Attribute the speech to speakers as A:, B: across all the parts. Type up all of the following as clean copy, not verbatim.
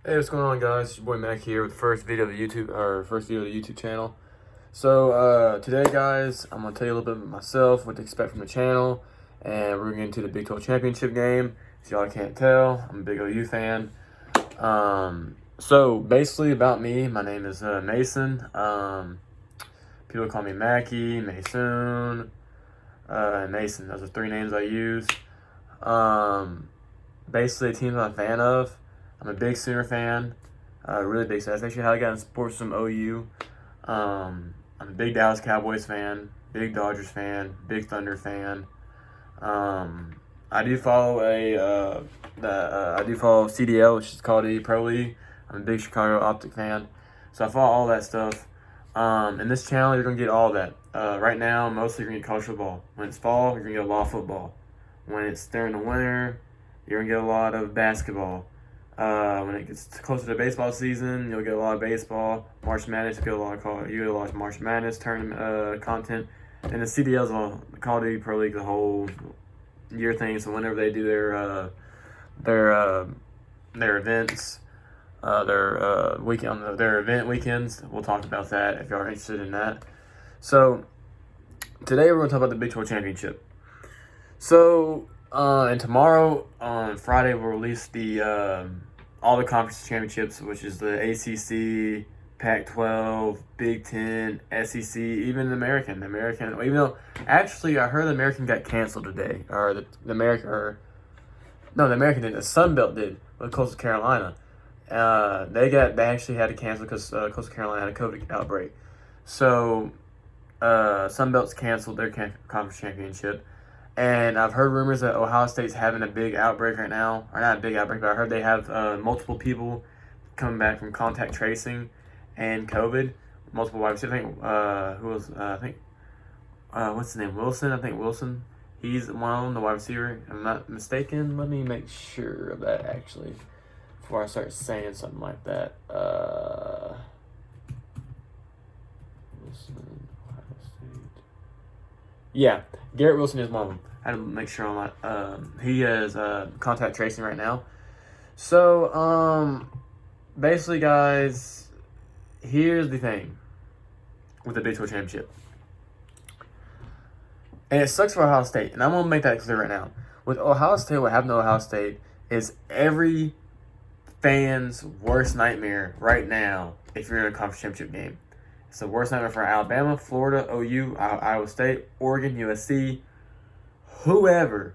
A: Hey, what's going on, guys? It's your boy Mac here with the first video of the YouTube channel. So today, guys, I'm gonna tell you a little bit about myself, what to expect from the channel, and we're gonna get into the Big 12 championship game. If y'all can't tell, I'm a big OU fan. So basically about me, my name is Mason. People call me Mackie, Mason, and Mason. Those are three names I use. Basically, the teams I'm a fan of. I'm a big Sooner fan, really big. So that's actually how I got in sports from OU. I'm a big Dallas Cowboys fan, big Dodgers fan, big Thunder fan. I do follow CDL, which is called the Pro League. I'm a big Chicago Optic fan, so I follow all that stuff. In this channel, you're gonna get all that. Right now, mostly you're gonna get college football. When it's fall, you're gonna get a lot of football. When it's during the winter, you're gonna get a lot of basketball. When it gets closer to baseball season, you'll get a lot of baseball. March Madness, you get a lot of March Madness tournament content. And the CDL's Call of Duty Pro League, the whole year thing. So whenever they do their events, their event weekends, we'll talk about that if y'all are interested in that. So today we're gonna talk about the Big 12 championship. So and tomorrow on Friday we'll release the all the conference championships, which is the ACC, Pac-12, Big Ten, SEC, even the American. Even though actually I heard the American got canceled today, or the American didn't. The Sun Belt did with Coastal Carolina. They actually had to cancel because Coastal Carolina had a COVID outbreak. So Sun Belt's canceled their conference championship. And I've heard rumors that Ohio State's having a big outbreak right now. Or not a big outbreak, but I heard they have multiple people coming back from contact tracing and COVID. Multiple wide receivers. I think, what's his name? Wilson? I think Wilson. He's one of them, the wide receiver. If I'm not mistaken. Let me make sure of that, actually, before I start saying something like that. Wilson. Yeah, Garrett Wilson is one of them. I had to make sure on that. He is contact tracing right now. So, basically, guys, here's the thing with the Big 12 championship. And it sucks for Ohio State. And I'm going to make that clear right now. With Ohio State, what happened to Ohio State is every fan's worst nightmare right now if you're in a conference championship game. It's the worst nightmare for Alabama, Florida, OU, Iowa State, Oregon, USC, whoever,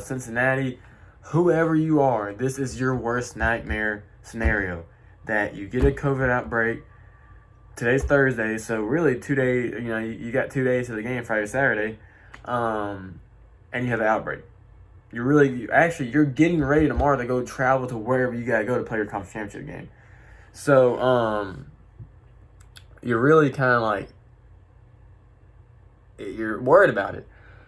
A: Cincinnati, whoever you are. This is your worst nightmare scenario. That you get a COVID outbreak. Today's Thursday, so really 2 days. You got 2 days to the game, Friday, Saturday, and you have an outbreak. You're getting ready tomorrow to go travel to wherever you gotta go to play your conference championship game. So, you're really kind of like, you're worried about it.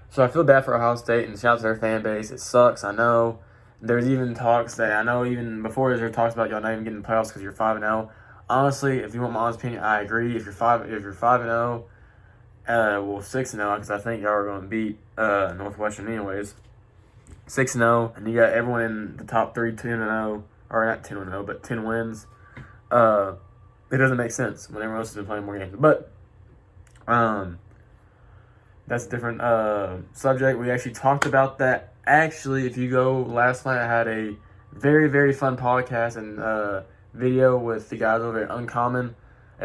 A: So I feel bad for Ohio State, and shout out to their fan base. It sucks, I know. There's even talks that, I know even before there talks about y'all not even getting the playoffs because you're 5-0. Honestly, if you want my honest opinion, I agree. If you're 5-0, 6-0, because I think y'all are going to beat Northwestern anyways. 6-0, and you got everyone in the top 3 10-0, or not 10-0, but 10 wins. It doesn't make sense when everyone else has been playing more games. But that's a different subject. We actually talked about that. Actually, if you go last night, I had a very, very fun podcast and video with the guys over at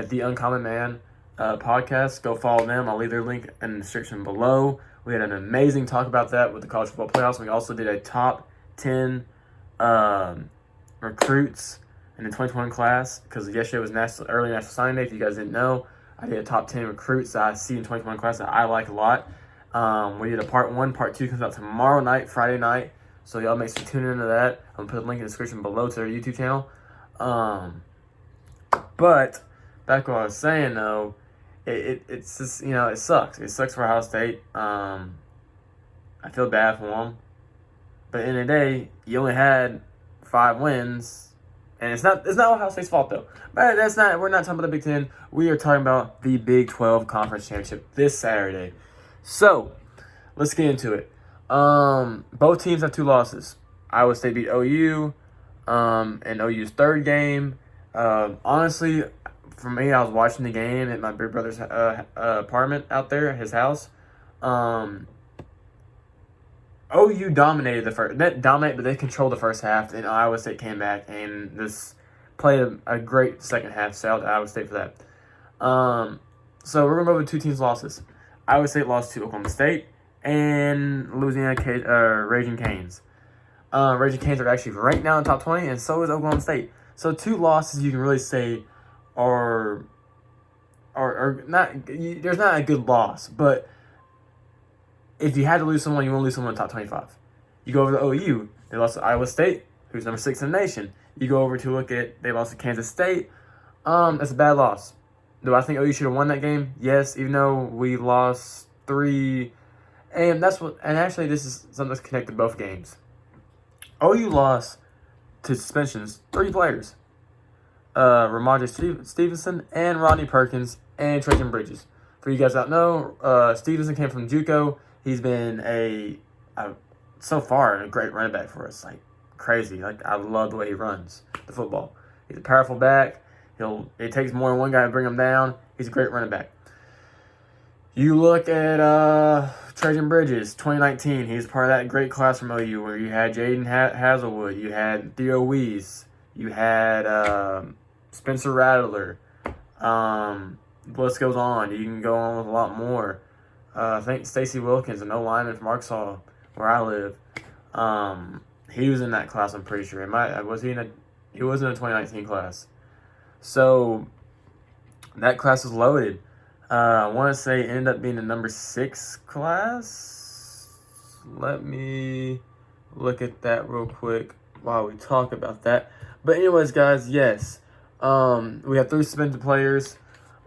A: the Uncommon Man podcast. Go follow them. I'll leave their link in the description below. We had an amazing talk about that with the college football playoffs. We also did a top 10 recruits in the 2021 class, because yesterday was early National Signing Day. If you guys didn't know, I did a top 10 recruits that I see in 2021 class that I like a lot. We did a part 1. Part 2 comes out tomorrow night, Friday night. So y'all make sure to tune into that. I'm going to put a link in the description below to their YouTube channel. But back to what I was saying, though, it's just, it sucks. It sucks for Ohio State. I feel bad for them. But at the end of the day, you only had 5 wins. And it's not Ohio State's fault, though. But we're not talking about the Big Ten. We are talking about the Big 12 Conference Championship this Saturday. So, let's get into it. Both teams have 2 losses. Iowa State beat OU. and OU's third game. Honestly, for me, I was watching the game at my big brother's apartment out there at his house. OU dominated the first. Not dominate, but they controlled the first half, and Iowa State came back and just played a great second half. Shout out to Iowa State for that. So we're going to go over two teams' losses. Iowa State lost to Oklahoma State and Louisiana Raging Canes. Raging Canes are actually right now in the top 20, and so is Oklahoma State. So two losses you can really say are not. There's not a good loss, but if you had to lose someone, you want to lose someone in the top 25. You go over to OU, they lost to Iowa State, who's number 6 in the nation. You go over to look at, they lost to Kansas State. That's a bad loss. Do I think OU should have won that game? Yes, even though we lost 3. And actually this is something that's connected to both games. OU lost to suspensions 3 players. Ramondre Stevenson and Rodney Perkins and Trajan Bridges. For you guys that know, Stevenson came from JUCO. He's been so far a great running back for us. Like crazy. Like I love the way he runs the football. He's a powerful back. It takes more than one guy to bring him down. He's a great running back. You look at Trajan Bridges, 2019. He's part of that great class from OU where you had Jaden Hazelwood, you had Theo Weiss, you had Spencer Rattler. The list goes on. You can go on with a lot more. I think Stacey Wilkins, an O-lineman from Arkansas, where I live. He was in that class, I'm pretty sure. He was in a 2019 class. So that class was loaded. I want to say it ended up being the number 6 class. Let me look at that real quick while we talk about that. But anyways, guys, yes. We have 3 suspended players.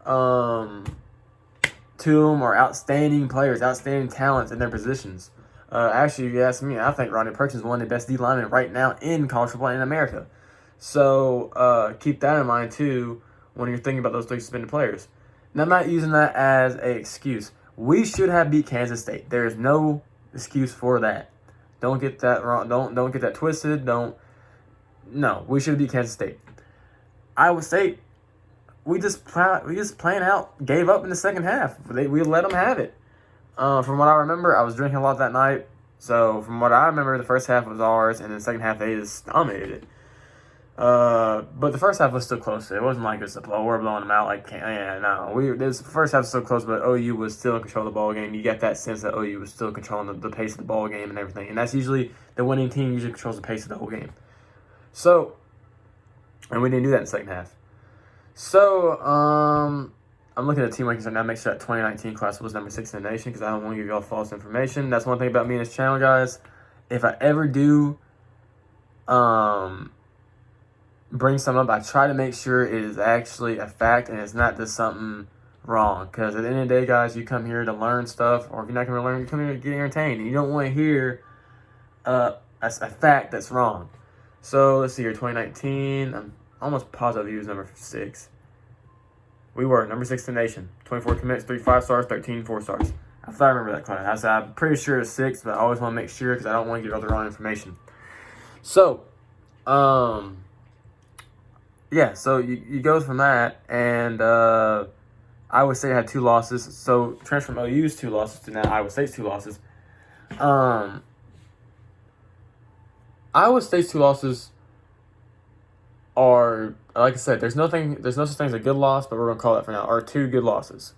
A: 2 of them are outstanding players, outstanding talents in their positions. Actually, if you ask me, I think Rodney Perkins is one of the best D linemen right now in college football in America. So keep that in mind too when you're thinking about those 3 suspended players. And I'm not using that as an excuse. We should have beat Kansas State. There is no excuse for that. Don't get that wrong. Don't get that twisted. No, we should have beat Kansas State. Iowa State, we just plain out gave up in the second half. We let them have it. From what I remember, I was drinking a lot that night. So from what I remember, the first half was ours, and the second half they just dominated it. But the first half was still close. It wasn't like we're blowing them out. The first half was still close, but OU was still in control of the ball game. You get that sense that OU was still controlling the pace of the ball game and everything. And that's usually the winning team usually controls the pace of the whole game. So, and we didn't do that in the second half. So, I'm looking at the team rankings right now. Make sure that 2019 class was number 6 in the nation because I don't want to give y'all false information. That's one thing about me and this channel, guys. If I ever do, bring something up, I try to make sure it is actually a fact and it's not just something wrong. Because at the end of the day, guys, you come here to learn stuff, or if you're not going to learn, you come here to get entertained. And you don't want to hear a fact that's wrong. So let's see here, 2019. I'm almost positive he was number 6. We were number 6 in the nation. 24 commits, 3 5-stars, 13 4-stars. I thought I remember that class. I'm pretty sure it's 6, but I always want to make sure because I don't want to give out the wrong information. So, yeah, so you go from that, and Iowa State had 2 losses. So transfer from OU's 2 losses to now Iowa State's 2 losses. Iowa State's 2 losses are, like I said, there's no such thing as a good loss, but we're gonna call that for now. Are 2 good losses.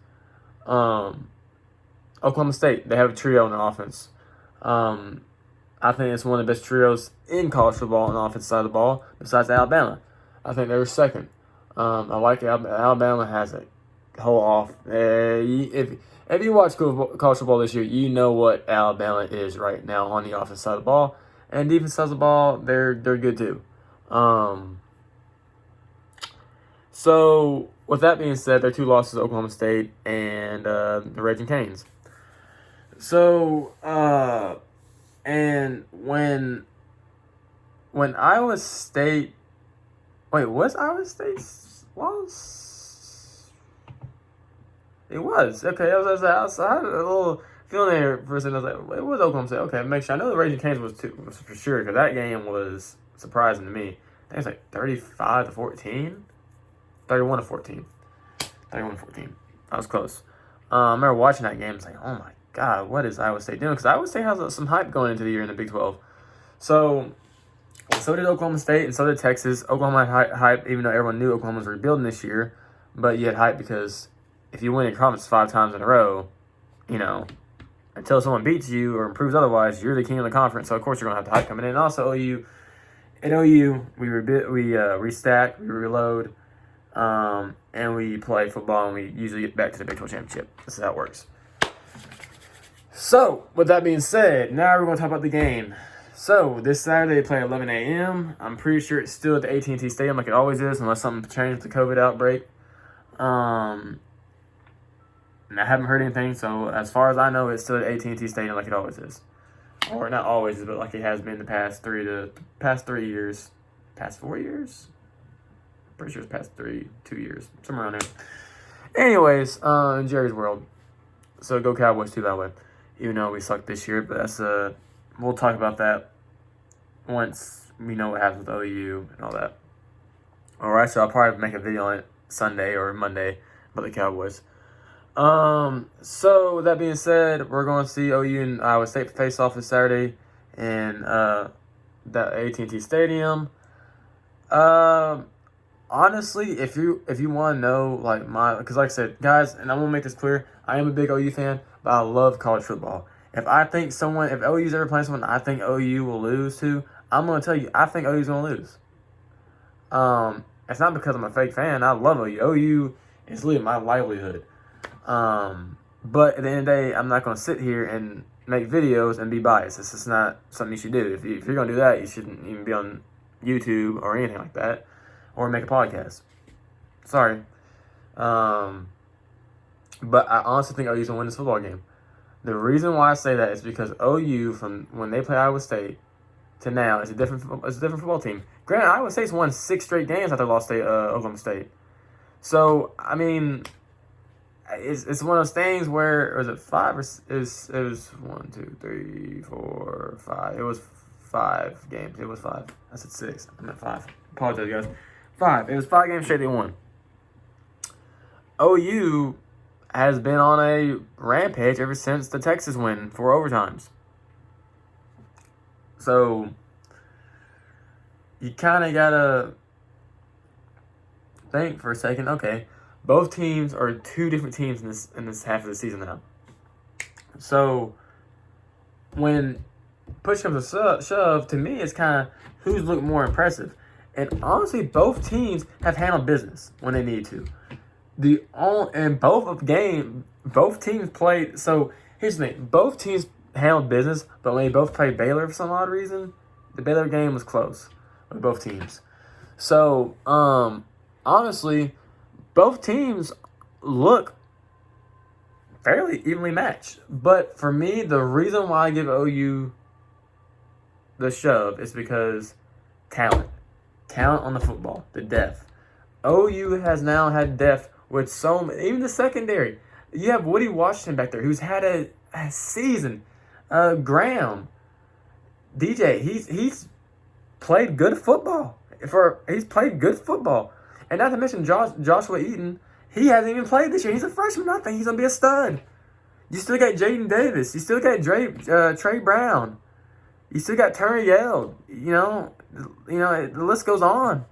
A: Oklahoma State, they have a trio in the offense. I think it's one of the best trios in college football on the offensive side of the ball, besides Alabama. I think they were second. I like Alabama has a whole off. If you watch college football this year, you know what Alabama is right now on the offensive side of the ball. And defense side of the ball, they're good too. So with that being said, their 2 losses to Oklahoma State and the Raging Canes. So and when Iowa State, was Iowa State's loss? It was. Okay, I had a little feeling there for a second. I was like, it was Oklahoma State. Okay, make sure. I know the Raging Canes was for sure, because that game was surprising to me. think it's like 35-14, 31-14, 31-14. That was close. I remember watching that game. It's like, oh my God, what is Iowa State doing? Because Iowa State has some hype going into the year in the Big 12. So did Oklahoma State, and so did Texas. Oklahoma had hype, even though everyone knew Oklahoma was rebuilding this year. But you had hype because if you win a conference 5 times in a row, until someone beats you or improves otherwise, you're the king of the conference. So, of course, you're going to have the hype coming in. And also, at OU, we restack, we reload, and we play football, and we usually get back to the Big 12 championship. This is how it works. So, with that being said, now we're going to talk about the game. So, this Saturday they play 11 a.m. I'm pretty sure it's still at the AT&T Stadium like it always is, unless something changed with the COVID outbreak. And I haven't heard anything, so as far as I know, it's still at AT&T Stadium like it always is. Or not always, but like it has been the past 3 years. Past 4 years? Pretty sure it's past 2 years. Somewhere around there. Anyways, in Jerry's world. So, go Cowboys too, by the way. Even though we sucked this year, but that's we'll talk about that once we know what happens with OU and all that. Alright, so I'll probably make a video on it Sunday or Monday about the Cowboys. So with that being said, we're going to see OU and Iowa State face off this Saturday in the AT&T Stadium. Honestly, if you want to know because like I said, guys, and I'm gonna make this clear, I am a big OU fan, but I love college football. If OU's ever playing someone I think OU will lose to, I'm gonna tell you I think OU's gonna lose. It's not because I'm a fake fan. I love OU. OU is literally my livelihood. But at the end of the day, I'm not gonna sit here and make videos and be biased. It's just not something you should do. If you're gonna do that, you shouldn't even be on YouTube or anything like that, or make a podcast. Sorry. But I honestly think OU's gonna win this football game. The reason why I say that is because OU, from when they play Iowa State to now, it's a different football team. Granted, Iowa State's won 6 straight games after they lost to Oklahoma State. So I mean, it's one of those things where, or is it 5 or it was 1, 2, 3, 4, 5. It was 5 games. It was 5. I said 6. I meant 5. Apologize, guys. 5. It was 5 games straight they won. OU has been on a rampage ever since the Texas win 4 overtimes. So you kind of gotta think for a second. Okay, both teams are 2 different teams in this half of the season now. So when push comes to shove, to me, it's kind of who's looked more impressive. And honestly, both teams have handled business when they need to. Both teams played. So here's the thing: both teams handled business, but when they both played Baylor for some odd reason, the Baylor game was close with both teams. So honestly, both teams look fairly evenly matched. But for me, the reason why I give OU the shove is because talent on the football, the depth. OU has now had depth with even the secondary. You have Woody Washington back there, who's had a season. Graham, DJ, he's played good football. He's played good football, and not to mention Joshua Eaton. He hasn't even played this year. He's a freshman. I think he's gonna be a stud. You still got Jaden Davis. You still got Trey Brown. You still got Turner Yell. The list goes on.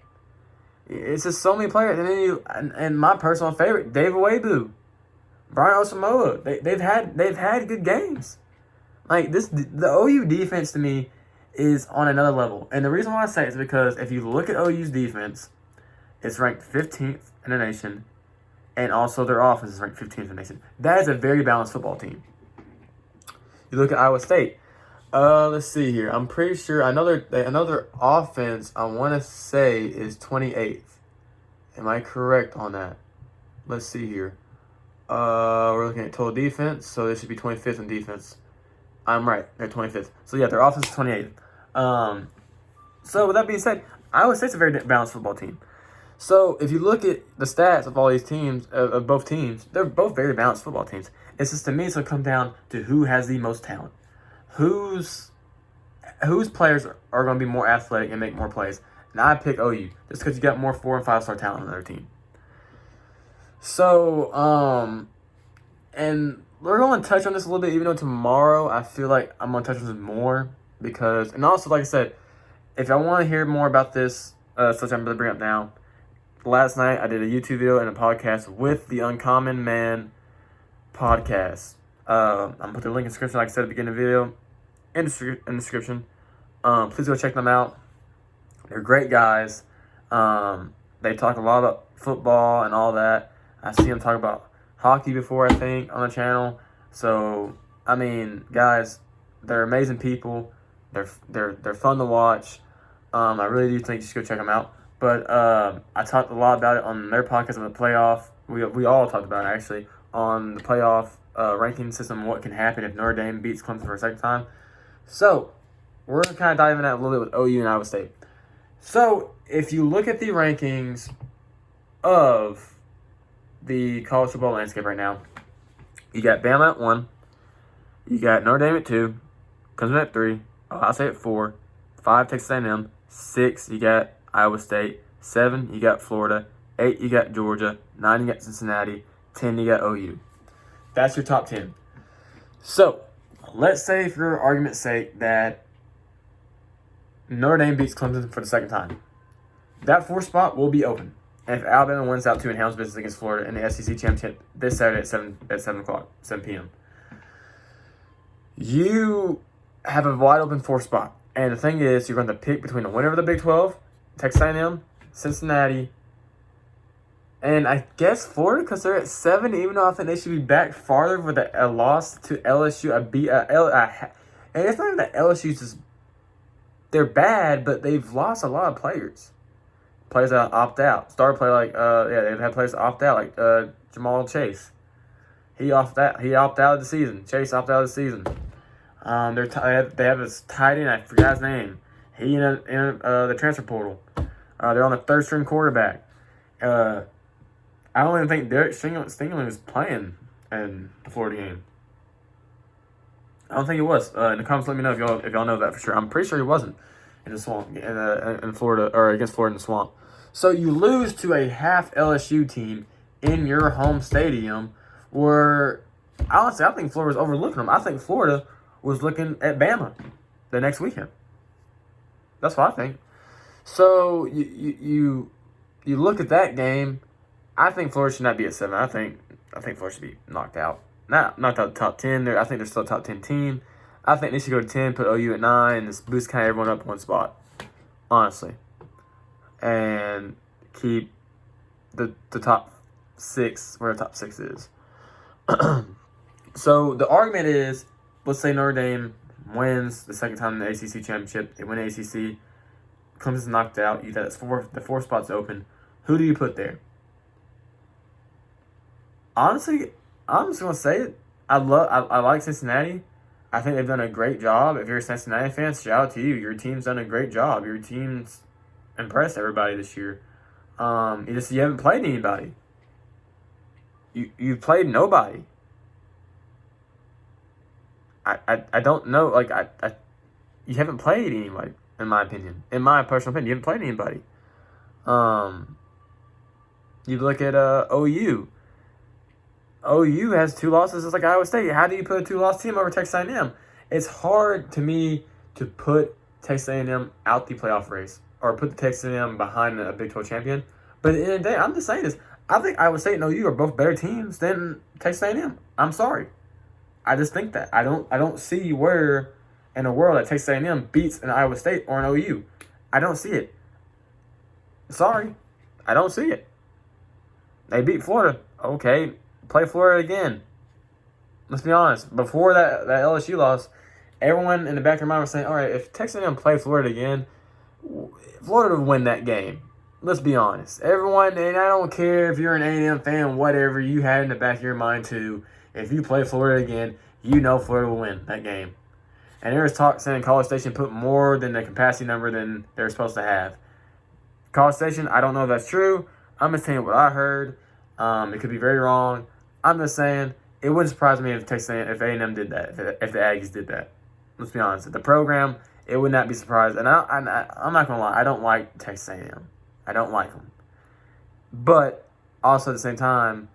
A: It's just so many players, and my personal favorite, David Wabu, Brian Osamoa. They've had good games. Like this, the OU defense to me is on another level, and the reason why I say it is because if you look at OU's defense, it's ranked 15th in the nation, and also their offense is ranked 15th in the nation. That is a very balanced football team. You look at Iowa State. Let's see here. I'm pretty sure another offense I want to say is 28th. Am I correct on that? Let's see here. We're looking at total defense, so they should be 25th in defense. I'm right. They're 25th. So yeah, their offense is 28th. So with that being said, Iowa State's a very balanced football team. So if you look at the stats of all these teams, of both teams, they're both very balanced football teams. It's just, to me, it's going to come down to who has the most talent. Whose players are going to be more athletic and make more plays. And I pick OU just because you got more 4- and 5-star talent on their team. So, and we're going to touch on this a little bit, even though tomorrow I feel like I'm going to touch on this more because, and also, like I said, if y'all want to hear more about this, such I'm going to bring up now, last night I did a YouTube video and a podcast with the Uncommon Man podcast. I'm going to put the link in the description, like I said at the beginning of the video, in the description. Please go check them out. They're great guys. They talk a lot about football and all that. I see them talk about hockey before, I think, on the channel. So, I mean, guys, they're amazing people. They're fun to watch. I really do think you should go check them out. But I talked a lot about it on their podcast on the playoff. We all talked about it, actually, on the playoff ranking system, what can happen if Notre Dame beats Clemson for a second time. So, we're going to kind of dive into that a little bit with OU and Iowa State. So, if you look at the rankings of the college football landscape right now, you got Bama at 1, you got Notre Dame at 2, Clemson at 3, Ohio State at 4, 5, Texas A&M, 6, you got Iowa State, 7, you got Florida, 8, you got Georgia, 9, you got Cincinnati, 10, you got OU. That's your top 10. So, let's say, for argument's sake, that Notre Dame beats Clemson for the second time. That 4th spot will be open. And if Alabama wins out to and handles business against Florida in the SEC championship this Saturday at 7 p.m., you have a wide open 4th spot. And the thing is, you're going to pick between the winner of the Big 12, Texas A&M, Cincinnati, and I guess Florida, because they're at 7, even though I think they should be back farther with a loss to LSU. And it's not even that LSU's just, they're bad, but they've lost a lot of players. Players that opt out. Star player like, they've had players opt out, like Jamal Chase. He opted out of the season. Chase opted out of the season. They have this tight end, I forgot his name. He in the transfer portal. They're on the 3rd string quarterback. I don't even think Derek Stingley was playing in the Florida game. I don't think he was. In the comments, let me know if y'all know that for sure. I'm pretty sure he wasn't in the swamp in Florida, or against Florida in the swamp. So you lose to a half LSU team in your home stadium, where honestly I think Florida was overlooking them. I think Florida was looking at Bama the next weekend. That's what I think. So you look at that game. I think Florida should not be at 7. I think Florida should be knocked out. Not knocked out the top 10. I think they're still a top 10 team. I think they should go to 10, put OU at 9, and just boost kind of everyone up one spot. Honestly. And keep the top 6 where the top 6 is. So the argument is, let's say Notre Dame wins the second time in the ACC championship. They win the ACC. Clemson's knocked out. You got the 4 spots open. Who do you put there? Honestly, I'm just gonna say it. I like Cincinnati. I think they've done a great job. If you're a Cincinnati fan, shout out to you. Your team's done a great job. Your team's impressed everybody this year. You haven't played anybody. You've played nobody. I don't know. Like you haven't played anybody, in my opinion. In my personal opinion, you haven't played anybody. You look at OU. OU has 2 losses just like Iowa State. How do you put a 2-loss team over Texas A&M? It's hard to me to put Texas A&M out the playoff race or put the Texas A&M behind a Big 12 champion. But at the end of the day, I'm just saying this. I think Iowa State and OU are both better teams than Texas A&M. I'm sorry. I just think that. I don't see where in the world that Texas A&M beats an Iowa State or an OU. I don't see it. Sorry. I don't see it. They beat Florida. Okay. Play Florida again. Let's be honest. Before that LSU loss, everyone in the back of their mind was saying, all right, if Texas A&M play Florida again, Florida would win that game. Let's be honest. Everyone, and I don't care if you're an A&M fan, whatever, you had in the back of your mind too, if you play Florida again, you know Florida will win that game. And there was talk saying College Station put more than the capacity number than they're supposed to have. College Station, I don't know if that's true. I'm just saying what I heard. It could be very wrong. I'm just saying it wouldn't surprise me if A&M did that, if the Aggies did that. Let's be honest. The program it would not be surprised. And I'm not gonna lie, I don't like Texas A&M. I don't like them. But also at the same time,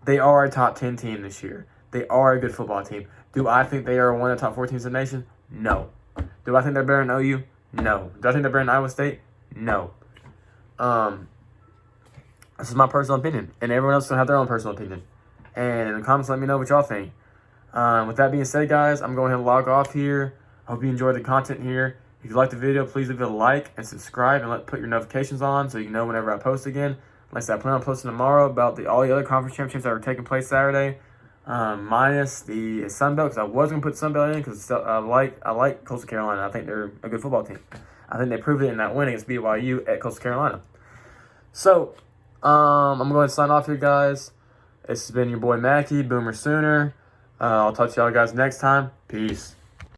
A: they are a top 10 team this year. They are a good football team. Do I think they are one of the top 4 teams in the nation? No. Do I think they're better than OU? No. Do I think they're better than Iowa State? No. This is my personal opinion, and everyone else will have their own personal opinion. And in the comments, let me know what y'all think. With that being said, guys, I'm going to log off here. Hope you enjoyed the content here. If you liked the video, please leave it a like and subscribe, and put your notifications on so you know whenever I post again. Like I said, I plan on posting tomorrow about all the other conference championships that are taking place Saturday, minus the Sun Belt, because I was going to put Sun Belt in because I like Coastal Carolina. I think they're a good football team. I think they proved it in that win against BYU at Coastal Carolina. So, I'm going to sign off here, guys. This has been your boy Mackie, Boomer Sooner. I'll talk to y'all guys next time. Peace.